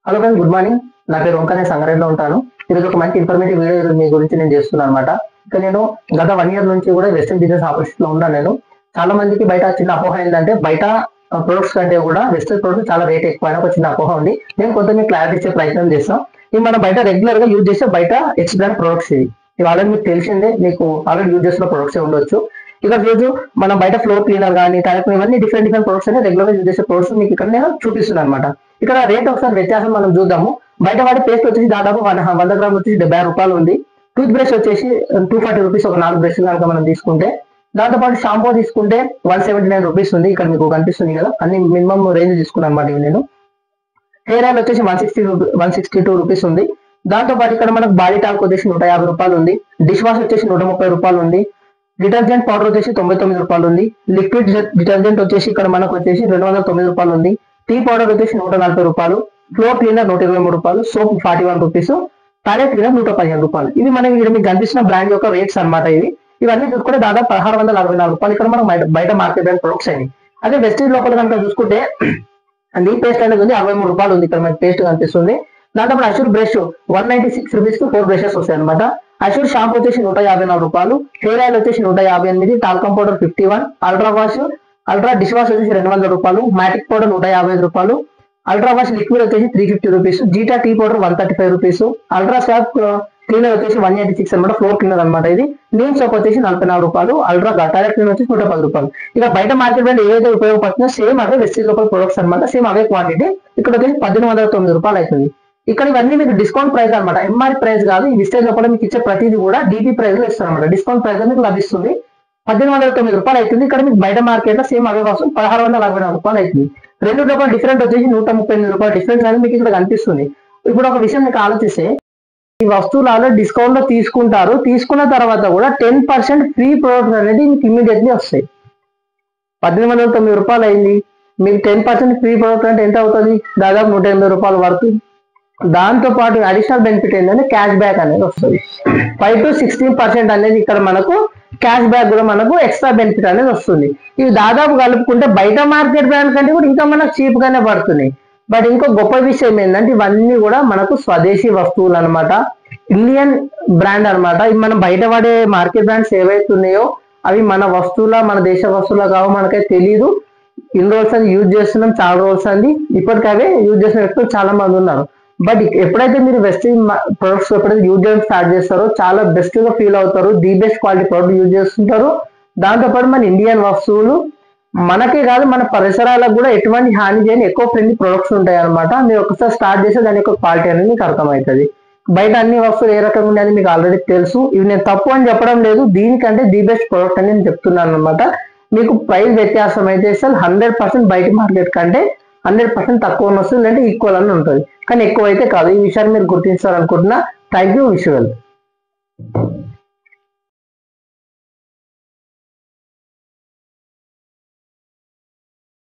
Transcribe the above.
Hello friends, good morning. నా పేరు ఓంకార్, నేను సంగారెడ్డిలో ఉంటాను. ఈరోజు ఒక మంచి ఇన్ఫర్మేటివ్ వీడియో మీ గురించి నేను చేస్తున్నాను అనమాట. ఇక నేను గత 1 year నుంచి కూడా వెస్టర్న్ బిజినెస్ ఆపరేషన్ లో ఉన్నాను. నేను చాలా మందికి బయట చిన్న అపోహ ఏంటంటే బయట ప్రొడక్ట్స్ కంటే కూడా వెస్టర్న్ ప్రొడక్ట్స్ చాలా రేట్ ఎక్కువ అని ఒక చిన్న అపోహ ఉంది. నేను కొంత మీకు క్లారిటీ ఇచ్చే ప్రయత్నం చేస్తాం. ఇవి మనం బయట రెగ్యులర్ గా యూజ్ చేసే బయట ఎక్స్ బ్రాండ్ ప్రొడక్ట్స్ ఇవి ఆల్రెడీ మీకు తెలిసిందే, మీకు ఆల్రెడీ యూజ్ చేసిన ప్రొడక్ట్స్ ఉండొచ్చు. ఇక రోజు మనం బయట ఫ్లోర్ క్లీనర్ కానీ టైప్ ఇవన్నీ డిఫరెంట్ ప్రొడక్ట్స్ అని రెగ్యులర్ గా యూజ్ చేసే ప్రొడక్ట్స్ మీకు ఇక్కడ నేను చూపిస్తున్నాను అనమాట. ఇక్కడ రేట్ ఒకసారి వ్యత్యాసం మనం చూద్దాము. బయట వాడి పేస్ట్ వచ్చేసి దాదాపు 100 గ్రాములు వచ్చేసి 70 రూపాయలు ఉంది. టూత్ బ్రష్ వచ్చేసి 240 రూపీస్, ఒక 4 బ్రష్ కనుక మనం తీసుకుంటే. దాంతో పాటు షాంపూ తీసుకుంటే 179 రూపీస్ ఉంది. ఇక్కడ మీకు కనిపిస్తుంది కదా, అన్ని మినిమం రేంజ్ తీసుకున్నాను అనమాట. నేను హెయిర్ ఆయిల్ వచ్చేసి 162 రూపీస్ ఉంది. దాంతో పాటు ఇక్కడ మనకు బాడీ టాల్క్ వచ్చేసి 150 రూపాయలు ఉంది. డిష్ వాష్ వచ్చేసి 130 రూపాయలు ఉంది. డిటర్జెంట్ పౌడర్ వచ్చేసి 99 రూపాయలు ఉంది. లిక్విడ్ డిటర్జెంట్ వచ్చేసి ఇక్కడ మనకు వచ్చేసి 209 రూపాయలు ఉంది. టీ పౌడర్ వచ్చేసి 140 రూపాయలు. ఫ్లోర్ క్లీనర్ 123 రూపాయలు. Soap 41 rupees. టాయిలెట్ క్లీనర్ 115 రూపాయలు. ఇవి మనకి ఇక్కడ మీకు కనిపిస్తున్న బ్రాండ్ యొక్క రేట్స్ అనమాట. ఇవన్నీ చూసుకుంటే దాదాపు 1664 రూపాయలు ఇక్కడ మనం బయట మార్కెట్ బ్రాండ్ ప్రొడక్ట్స్ అయినాయి. అదే వెస్టేజ్ లోపల కనుక చూసుకుంటే నీ పేస్ట్ అనేది ఉంది 63 రూపాయలు ఉంది. ఇక్కడ మనకి పేస్ట్ కనిపిస్తుంది. దాంతో పాటు అషూర్ బ్రష్ 196 రూపీస్ కు 4 బ్రషెస్ వస్తాయి అనమాట. అషూర్ షాంపూ వచ్చేసి 154 రూపాయలు. హెయిర్ ఆయిల్ వచ్చేసి 158. Talcum powder 51. Ultra dish wash వచ్చేసి 200 రూపాయలు. మ్యాటిక్ పౌడర్ 155 రూపాయలు. అల్ట్రా వాష్ లిక్విడ్ వచ్చేసి 350 rupees. Zeta tea powder 135 rupees. Ultra swap cleaner వచ్చేసి 186 అనమాట. ఫ్లోర్ క్లీనర్ అనమాట. ఇది నీమ్ సోప్ వచ్చేసి 44 రూపాయలు. అల్ట్రా టాయిలెట్ క్లీనర్ వచ్చేసి 110 రూపాయలు. ఇక బయట మార్కెట్ బ్రాండ్ ఏదైతే ఉపయోగపడుతుందో సేమ్ అవే వెస్టేజ్ లోపల ప్రొడక్ట్స్ అనమాట. సేమ్ అవే క్వాంటిటీ. ఇక్కడ వచ్చేసి 1809 రూపాయలు అవుతుంది. ఇక్కడ ఇవన్నీ మీకు డిస్కౌంట్ ప్రైస్ అనమాట. ఎంఆర్ ప్రైస్ కాదు. ఈ వెస్టేజ్ లోపల మీకు ఇచ్చే ప్రతిదీ కూడా డీపీ ప్రైస్ లో ఇస్తారు అనమాట. డిస్కౌంట్ ప్రైస్ మీకు లభిస్తుంది. 1809 రూపాయలు అవుతుంది. ఇక్కడ మీకు బయట మార్కెట్ లో సేమ్ అవే వస్తుంది 1664 రూపాయలు అవుతుంది. రెండు రూపాయలు డిఫరెంట్ వచ్చేసి 138 రూపాయలు డిఫరెన్స్ అనేది మీకు ఇక్కడ కనిపిస్తుంది. ఇప్పుడు ఒక విషయం మీకు ఆలోచిస్తే, ఈ వస్తువులలో డిస్కౌంట్ లో తీసుకుంటారు. తీసుకున్న తర్వాత కూడా 10% ఫ్రీ ప్రొడక్ట్స్ అనేది మీకు ఇమీడియట్లీ వస్తాయి. 1809 రూపాయలు అయింది. మీకు 10% ఫ్రీ ప్రొడక్ట్ అంటే ఎంత అవుతుంది? దాదాపు 180 రూపాయల వరకు. దాంతో పాటు అడిషనల్ బెనిఫిట్ ఏంటంటే క్యాష్ బ్యాక్ అనేది వస్తుంది. 5 to 16% అనేది ఇక్కడ మనకు క్యాష్ బ్యాక్ కూడా మనకు ఎక్స్ట్రా బెనిఫిట్ అనేది వస్తుంది. ఇవి దాదాపు కలుపుకుంటే బయట మార్కెట్ బ్రాండ్ కంటే కూడా ఇంకా మనకు చీప్ గానే పడుతున్నాయి. బట్ ఇంకో గొప్ప విషయం ఏంటంటే ఇవన్నీ కూడా మనకు స్వదేశీ వస్తువులు అనమాట. ఇండియన్ బ్రాండ్ అనమాట. ఇవి మనం బయట పడే మార్కెట్ బ్రాండ్స్ ఏవైతున్నాయో అవి మన వస్తువుల, మన దేశ వస్తువుల కావు మనకైతే తెలియదు. ఇన్ని రోజులు అది యూజ్ చేస్తున్నాం, చాలా రోజులు అంది. ఇప్పటికవే యూజ్ చేసిన వ్యక్తులు చాలా మంది ఉన్నారు. బట్ ఎప్పుడైతే మీరు వెస్టర్న్ ప్రొడక్ట్స్ ఎప్పుడైతే యూజ్ చేయడం స్టార్ట్ చేస్తారో చాలా బెస్ట్ గా ఫీల్ అవుతారు. The best quality product use చేస్తుంటారు. దాంతోపాటు మన ఇండియన్ వస్తువులు మనకే కాదు మన పరిసరాలకు కూడా ఎటువంటి హాని చేయని ఎక్కువ ఫ్రెండ్లీ ప్రొడక్ట్స్ ఉంటాయి అనమాట. మీరు ఒకసారి స్టార్ట్ చేస్తే దాని యొక్క క్వాలిటీ అనేది మీకు అర్థమవుతుంది. బయట అన్ని వస్తువులు ఏ రకంగా ఉన్నాయని మీకు ఆల్రెడీ తెలుసు. ఇవి నేను తప్పు అని చెప్పడం లేదు, దీనికంటే ది బెస్ట్ ప్రొడక్ట్ అని నేను చెప్తున్నాను అనమాట. మీకు ప్రైస్ వ్యత్యాసం అయితే అసలు 100% బయట మార్కెట్ కంటే 100% తక్కువ వస్తుంది, అంటే ఈక్వల్ అని ఉంటుంది. కానీ ఎక్కువ అయితే కాదు. ఈ విషయాన్ని మీరు గుర్తించాలనుకుంటున్నా. Thank you. Wish you well.